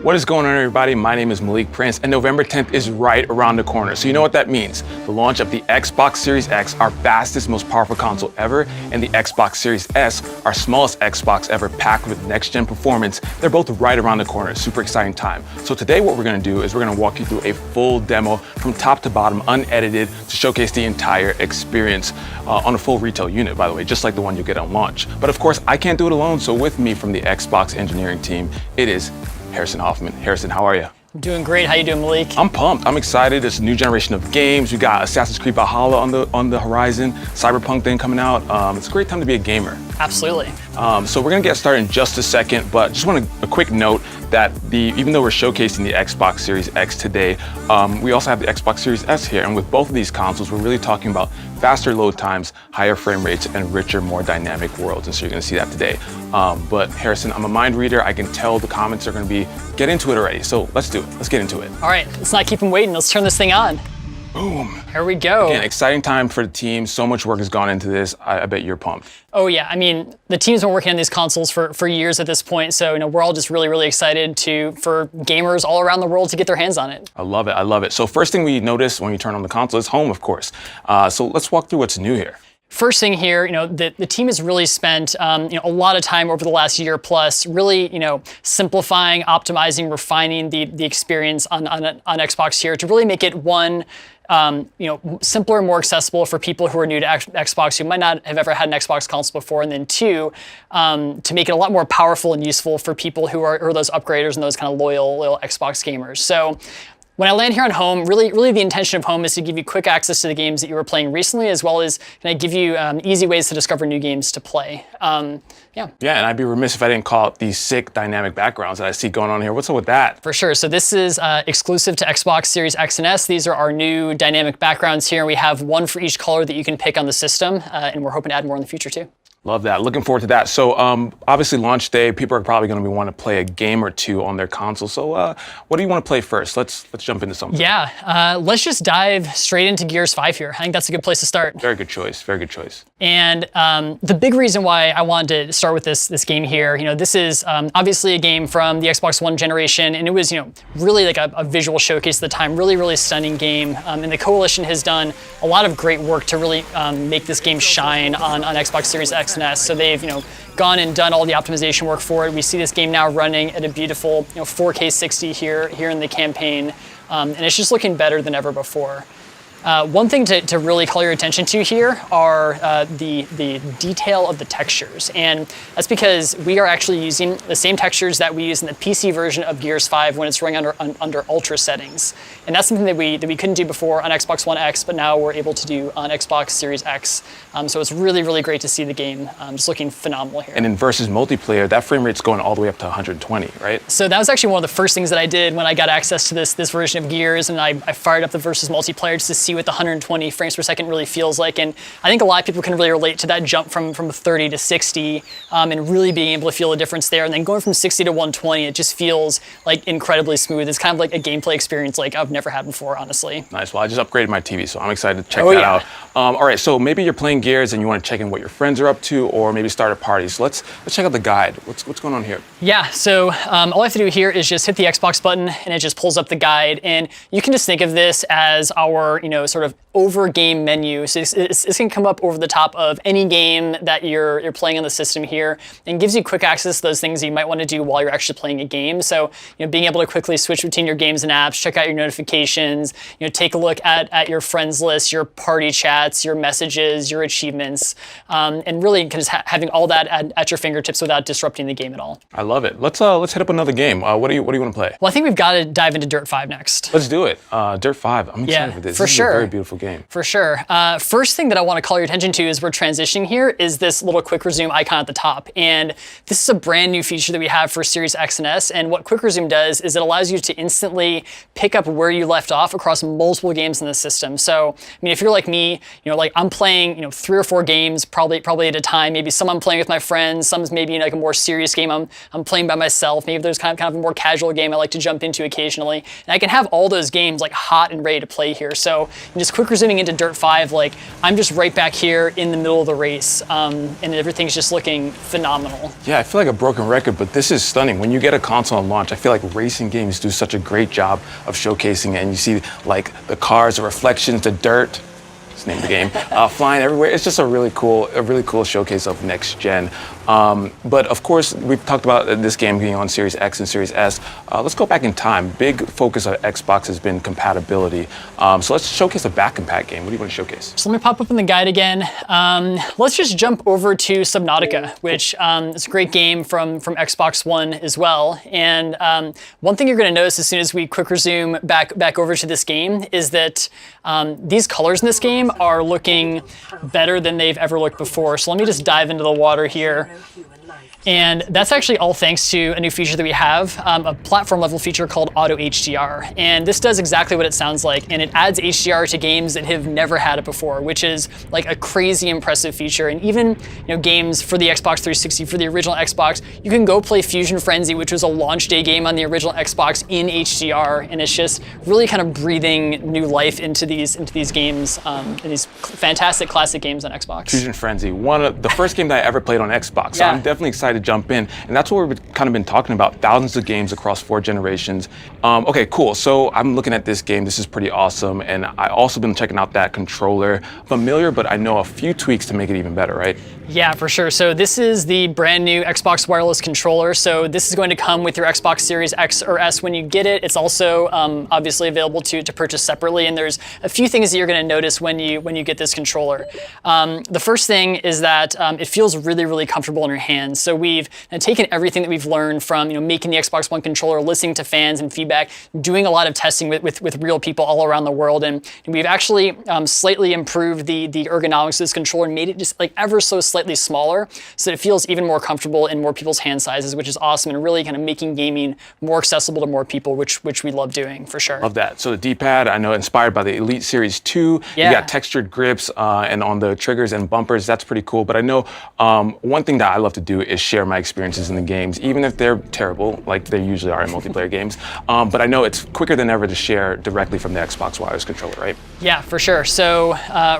What is going on, everybody? My name is Malik Prince, and November 10th is right around the corner. So you know what that means. The launch of the Xbox Series X, our fastest, most powerful console ever, and the Xbox Series S, our smallest Xbox ever, packed with next-gen performance. They're both right around the corner. Super exciting time. So today what we're gonna do is we're gonna walk you through a full demo from top to bottom, unedited, to showcase the entire experience on a full retail unit, by the way, just like the one you get on launch. But of course, I can't do it alone, so with me from the Xbox engineering team, it is Harrison Hoffman. Harrison, how are you? I'm doing great. How you doing, Malik? I'm pumped. I'm excited. It's a new generation of games. We got Assassin's Creed Valhalla on the horizon. Cyberpunk thing coming out. It's a great time to be a gamer. Absolutely. So we're gonna get started in just a second, but just want a quick note that even though we're showcasing the Xbox Series X today, we also have the Xbox Series S here, and with both of these consoles, we're really talking about faster load times, higher frame rates, and richer, more dynamic worlds, and so you're gonna see that today. But Harrison, I'm a mind reader. I can tell the comments are gonna be, get into it already, so let's do it. Let's get into it. All right, let's not keep them waiting. Let's turn this thing on. Boom. Here we go. Again, exciting time for the team. So much work has gone into this. I bet you're pumped. Oh yeah, I mean, the team's been working on these consoles for years at this point, so we're all just really excited for gamers all around the world to get their hands on it. I love it, I love it. So first thing we notice when you turn on the console is home, of course. So let's walk through what's new here. First thing here, the team has really spent a lot of time over the last year plus, really simplifying, optimizing, refining the experience on Xbox here to really make it one, simpler, more accessible for people who are new to Xbox who might not have ever had an Xbox console before, and then two, to make it a lot more powerful and useful for people who are those upgraders and those kind of loyal Xbox gamers. So when I land here on home, really the intention of home is to give you quick access to the games that you were playing recently, as well as give you easy ways to discover new games to play. Yeah, and I'd be remiss if I didn't call it these sick dynamic backgrounds that I see going on here. What's up with that? For sure. So this is exclusive to Xbox Series X and S. These are our new dynamic backgrounds here. We have one for each color that you can pick on the system, and we're hoping to add more in the future too. Love that. Looking forward to that. So obviously launch day, people are probably going to want to play a game or two on their console. So what do you want to play first? Let's jump into something. Yeah, let's just dive straight into Gears 5 here. I think that's a good place to start. Very good choice. Very good choice. And the big reason why I wanted to start with this game here, this is obviously a game from the Xbox One generation, and it was really like a visual showcase at the time. Really stunning game. And the Coalition has done a lot of great work to really make this game shine on Xbox Series X and S. So they've gone and done all the optimization work for it. We see this game now running at a beautiful 4K 60 here in the campaign, and it's just looking better than ever before. One thing to really call your attention to here are the detail of the textures, and that's because we are actually using the same textures that we use in the PC version of Gears 5 when it's running under ultra settings, and that's something that we couldn't do before on Xbox One X, but now we're able to do on Xbox Series X. So it's really great to see the game just looking phenomenal here. And in versus multiplayer, that frame rate's going all the way up to 120, right? So that was actually one of the first things that I did when I got access to this version of Gears, and I fired up the versus multiplayer just to see what the 120 frames per second really feels like. And I think a lot of people can really relate to that jump from 30 to 60 and really being able to feel a difference there. And then going from 60 to 120, it just feels like incredibly smooth. It's kind of like a gameplay experience like I've never had before, honestly. Nice. Well, I just upgraded my TV, so I'm excited to check that out. All right, so maybe you're playing Gears and you want to check in what your friends are up to, or maybe start a party. So let's check out the guide. What's going on here? Yeah, so all I have to do here is just hit the Xbox button, and it just pulls up the guide. And you can just think of this as our, sort of over game menu. So it's going to come up over the top of any game that you're playing on the system here, and gives you quick access to those things you might want to do while you're actually playing a game. So being able to quickly switch between your games and apps, check out your notifications, take a look at your friends list, your party chats, your messages, your achievements, and really just having all that at your fingertips without disrupting the game at all. I love it. Let's hit up another game. What do you want to play? Well, I think we've got to dive into Dirt 5 next. Let's do it. Dirt 5. I'm excited for this. For this sure. is a very beautiful game. For sure. First thing that I want to call your attention to as we're transitioning here is this little quick resume icon at the top. And this is a brand new feature that we have for Series X and S. And what quick resume does is it allows you to instantly pick up where you left off across multiple games in the system. So, if you're like me, like I'm playing, 3 or 4 games probably at a time. Maybe some I'm playing with my friends, some's maybe like a more serious game I'm playing by myself. Maybe there's kind of a more casual game I like to jump into occasionally. And I can have all those games like hot and ready to play here. So And just quick resuming into Dirt 5, like I'm just right back here in the middle of the race, and everything's just looking phenomenal. Yeah, I feel like a broken record, but this is stunning. When you get a console on launch, I feel like racing games do such a great job of showcasing it. And you see like the cars, the reflections, the dirt. Name the game, flying everywhere. It's just a really cool showcase of next gen. But of course, we've talked about this game being on Series X and Series S. Let's go back in time. Big focus of Xbox has been compatibility. So let's showcase a back compat game. What do you want to showcase? So let me pop up in the guide again. Let's just jump over to Subnautica, which is a great game from Xbox One as well. And one thing you're going to notice as soon as we quick resume back over to this game is that these colors in this game are looking better than they've ever looked before. So let me just dive into the water here. And that's actually all thanks to a new feature that we have, a platform level feature called Auto HDR. And this does exactly what it sounds like. And it adds HDR to games that have never had it before, which is like a crazy impressive feature. And even games for the Xbox 360, for the original Xbox, you can go play Fusion Frenzy, which was a launch day game on the original Xbox in HDR. And it's just really kind of breathing new life into these games, and these fantastic classic games on Xbox. Fusion Frenzy, the first game that I ever played on Xbox. So Yeah. I'm definitely excited to jump in, and that's what we've kind of been talking about, thousands of games across 4 generations. Okay, cool. So I'm looking at this game. This is pretty awesome, and I also been checking out that controller. Familiar, but I know a few tweaks to make it even better, right? Yeah, for sure. So this is the brand new Xbox wireless controller. So this is going to come with your Xbox Series X or S when you get it. It's also obviously available to purchase separately, and there's a few things that you're going to notice when you get this controller. The first thing is that it feels really, really comfortable in your hands. So we've taken everything that we've learned from making the Xbox One controller, listening to fans and feedback, doing a lot of testing with real people all around the world, and we've actually slightly improved the ergonomics of this controller and made it just like ever so slightly smaller, so it feels even more comfortable in more people's hand sizes, which is awesome, and really kind of making gaming more accessible to more people, which we love doing for sure. Love that. So the D-pad, I know, inspired by the Elite Series 2. Yeah. You got textured grips and on the triggers and bumpers. That's pretty cool. But I know one thing that I love to do is share my experiences in the games, even if they're terrible, like they usually are in multiplayer games. But I know it's quicker than ever to share directly from the Xbox wireless controller, right? Yeah, for sure. So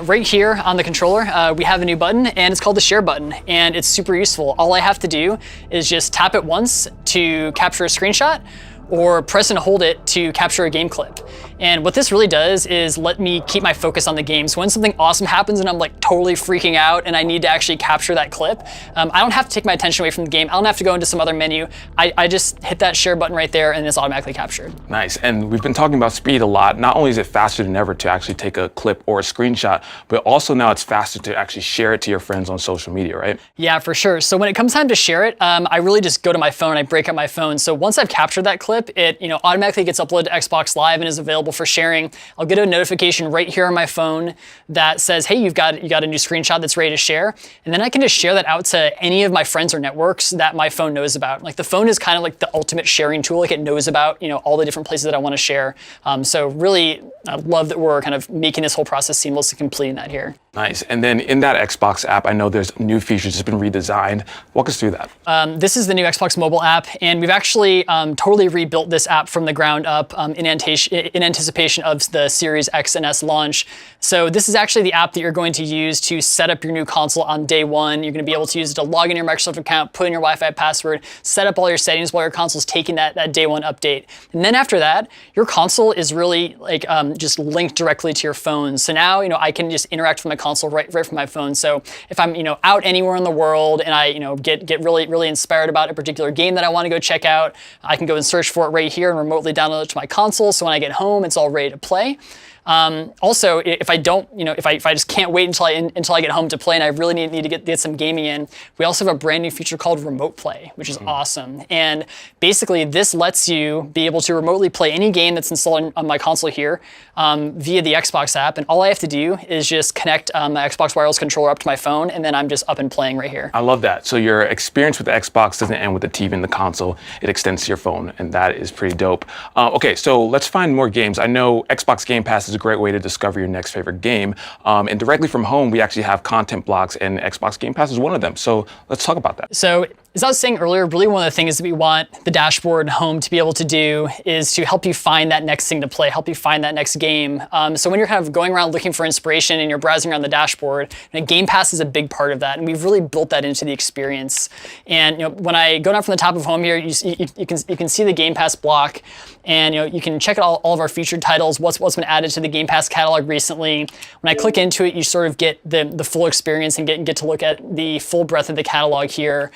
right here on the controller, we have a new button, and it's called the share button, and it's super useful. All I have to do is just tap it once to capture a screenshot, or press and hold it to capture a game clip. And what this really does is let me keep my focus on the game. So when something awesome happens and I'm like totally freaking out and I need to actually capture that clip, I don't have to take my attention away from the game. I don't have to go into some other menu. I just hit that share button right there and it's automatically captured. Nice. And we've been talking about speed a lot. Not only is it faster than ever to actually take a clip or a screenshot, but also now it's faster to actually share it to your friends on social media, right? Yeah, for sure. So when it comes time to share it, I really just go to my phone, I break up my phone. So once I've captured that clip, it automatically gets uploaded to Xbox Live and is available for sharing. I'll get a notification right here on my phone that says, hey, you got a new screenshot that's ready to share. And then I can just share that out to any of my friends or networks that my phone knows about. Like the phone is kind of like the ultimate sharing tool. Like it knows about all the different places that I want to share. So really, I love that we're kind of making this whole process seamless and completing that here. Nice. And then in that Xbox app, I know there's new features that's been redesigned. Walk us through that. This is the new Xbox mobile app, and we've actually totally rebuilt this app from the ground up in anticipation of the Series X and S launch. So this is actually the app that you're going to use to set up your new console on day one. You're going to be able to use it to log in your Microsoft account, put in your Wi-Fi password, set up all your settings while your console's taking that day one update. And then after that, your console is really like just linked directly to your phone. So now I can just interact with my console right from my phone. So if I'm out anywhere in the world and I get really inspired about a particular game that I want to go check out, I can go and search for it right here and remotely download it to my console. So when I get home, it's all ready to play. Also, if I don't, if I just can't wait until I get home to play and I really need to get some gaming in, we also have a brand new feature called Remote Play, which is awesome. And basically, this lets you be able to remotely play any game that's installed on my console here via the Xbox app. And all I have to do is just connect my Xbox wireless controller up to my phone, and then I'm just up and playing right here. I love that. So your experience with the Xbox doesn't end with the TV and the console. It extends to your phone, and that is pretty dope. Okay, so let's find more games. I know Xbox Game Pass is a great way to discover your next favorite game. And directly from home, we actually have content blocks, and Xbox Game Pass is one of them. So let's talk about that. So As I was saying earlier, really one of the things that we want the dashboard and home to be able to do is to help you find that next thing to play, help you find that next game. So when you're kind of going around looking for inspiration and you're browsing around the dashboard, Game Pass is a big part of that, and we've really built that into the experience. And when I go down from the top of home here, you can see the Game Pass block, and you can check out all of our featured titles, what's been added to the Game Pass catalog recently. When I click into it, you sort of get the full experience and get to look at the full breadth of the catalog here.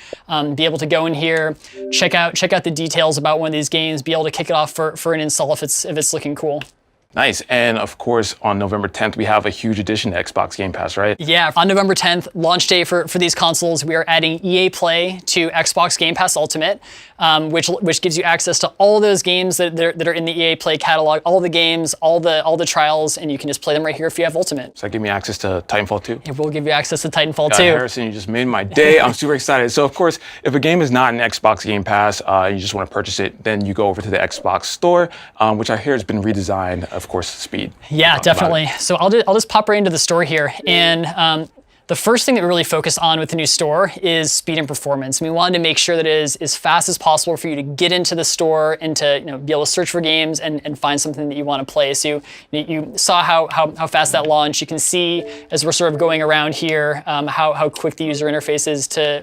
Be able to go in here, check out the details about one of these games, be able to kick it off for an install if it's looking cool. Nice. And of course, on November 10th, we have a huge addition to Xbox Game Pass, right? Yeah, on November 10th, launch day for these consoles, we are adding EA Play to Xbox Game Pass Ultimate, which gives you access to all of those games that are in the EA Play catalog, all the games, all the trials, and you can just play them right here if you have Ultimate. Does that give me access to Titanfall 2? It will give you access to Titanfall 2. Harrison, you just made my day. I'm super excited. So of course, if a game is not in Xbox Game Pass, you just want to purchase it, then you go over to the Xbox Store, which I hear has been redesigned, of course, speed. Yeah, definitely. So I'll just pop right into the store here, and the first thing that we really focus on with the new store is speed and performance. We wanted to make sure that it is as fast as possible for you to get into the store and to be able to search for games and find something that you want to play. So you saw how fast that launched. You can see as we're sort of going around here how quick the user interface is to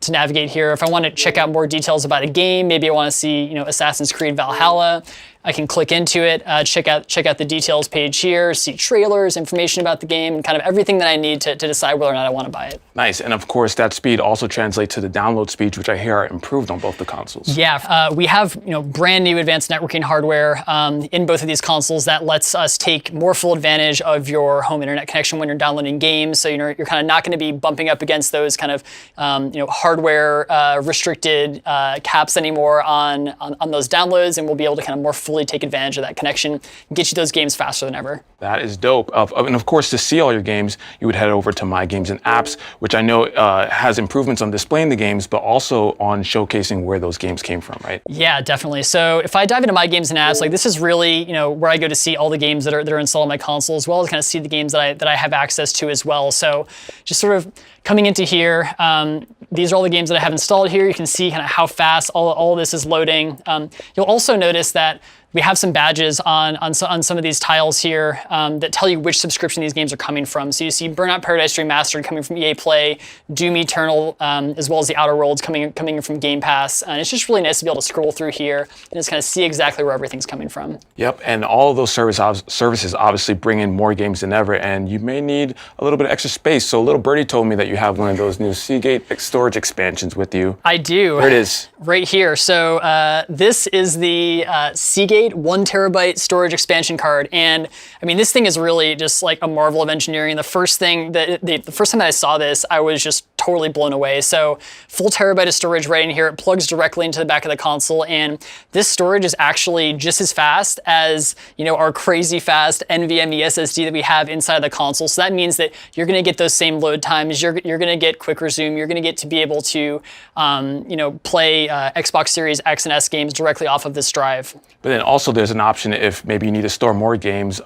navigate here. If I want to check out more details about a game, maybe I want to see Assassin's Creed Valhalla, I can click into it, check out the details page here, see trailers, information about the game, and kind of everything that I need to decide whether or not I want to buy it. Nice, and of course that speed also translates to the download speeds, which I hear are improved on both the consoles. Yeah, we have brand new advanced networking hardware in both of these consoles that lets us take more full advantage of your home internet connection when you're downloading games. So you're kind of not going to be bumping up against those kind of hardware restricted caps anymore on those downloads, and we'll be able to kind of more fully take advantage of that connection and get you those games faster than ever. That is dope. And of course, to see all your games, you would head over to My Games and Apps, which I know has improvements on displaying the games, but also on showcasing where those games came from, right? Yeah, definitely. So if I dive into My Games and Apps, this is really where I go to see all the games that are installed on my console, as well as kind of see the games that I have access to as well. So just sort of coming into here, these are all the games that I have installed here. You can see kind of how fast all of this is loading. You'll also notice that we have some badges on some of these tiles here that tell you which subscription these games are coming from. So you see Burnout Paradise Remastered coming from EA Play, Doom Eternal, as well as the Outer Worlds coming in from Game Pass. And it's just really nice to be able to scroll through here and just kind of see exactly where everything's coming from. Yep, and all of those services obviously bring in more games than ever, and you may need a little bit of extra space. So little birdie told me that you have one of those new Seagate storage expansions with you. I do. There it is. Right here. So this is the Seagate 1 terabyte storage expansion card, and I mean this thing is really just like a marvel of engineering. The first time that I saw this, I was just totally blown away. So full terabyte of storage right in here. It plugs directly into the back of the console, and this storage is actually just as fast as our crazy fast NVMe SSD that we have inside the console. So that means that you're going to get those same load times. You're going to get quick resume. You're going to get to be able to play Xbox Series X and S games directly off of this drive. But then also there's an option if maybe you need to store more games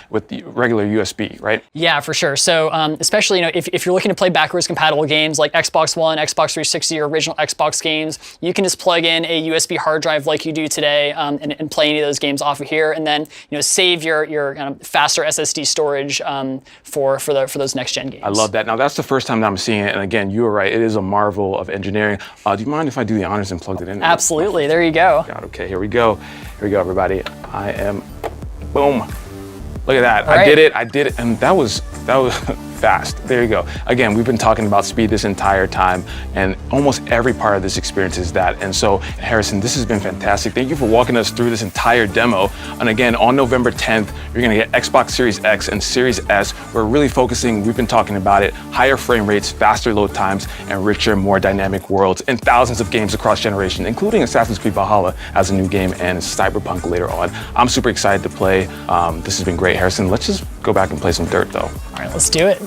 with the regular USB, right? Yeah, for sure. So especially if you're looking to play backwards compatible games like Xbox One, Xbox 360, or original Xbox games, you can just plug in a USB hard drive like you do today and play any of those games off of here, and then save your kind of faster SSD storage for those next gen games. I love that. Now that's the first time that I'm seeing it, and again, you were right. It is a marvel of engineering. Do you mind if I do the honors and plug it in? Absolutely. There you go. God, okay, here we go. Here we go, everybody. I am, boom. Look at that. Right. I did it, and that was fast. There you go. Again, we've been talking about speed this entire time, and almost every part of this experience is that. And so, Harrison, this has been fantastic. Thank you for walking us through this entire demo. And again, on November 10th, you're gonna get Xbox Series X and Series S. We're really focusing, we've been talking about it, higher frame rates, faster load times, and richer, more dynamic worlds, and thousands of games across generation, including Assassin's Creed Valhalla as a new game and Cyberpunk later on. I'm super excited to play. This has been great, Harrison. Let's just go back and play some dirt, though. All right, let's do it.